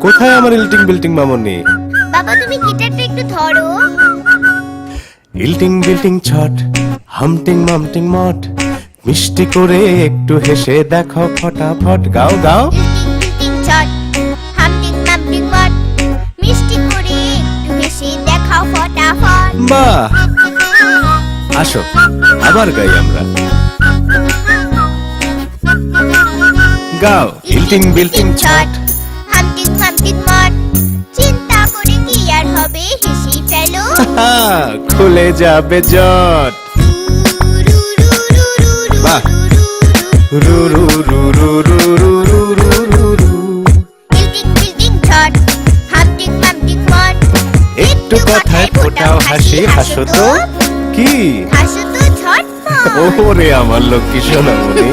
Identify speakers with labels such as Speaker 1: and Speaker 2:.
Speaker 1: কোথায় আমার ইলটিং বিল্টিং মামনি?
Speaker 2: বাবা তুমি গিটারটা একটু ধরো।
Speaker 1: ইলটিং বিল্টিং ছট, হামটিং মামটিং মট, মিষ্টি করে একটু হেসে দেখো ফটাফট। গাও গাও।
Speaker 2: ইলটিং চট, হামটিং মামটিং মট, মিষ্টি করে একটু হেসে দেখাও ফটাফট।
Speaker 1: বাহ, আসো আবার গাই আমরা। গাও ইলটিং বিল্টিং ছট,
Speaker 2: হামটিং মামটিং মট, চিন্তা করে কি আর হবে, হেসেই ফেলো।
Speaker 1: খুলে যাবে জট। বাহ, রু রু রু রু রু রু রু রু রু রু।
Speaker 2: ইলটিং বিল্টিং চট, হামটিং মামটিং মট,
Speaker 1: একটু কথায় ফোটাও হাসি, হাসো তো। কি
Speaker 2: হাসো তো ঝটপট।
Speaker 1: ওরে আমার লক্ষ্মী সোনামণি।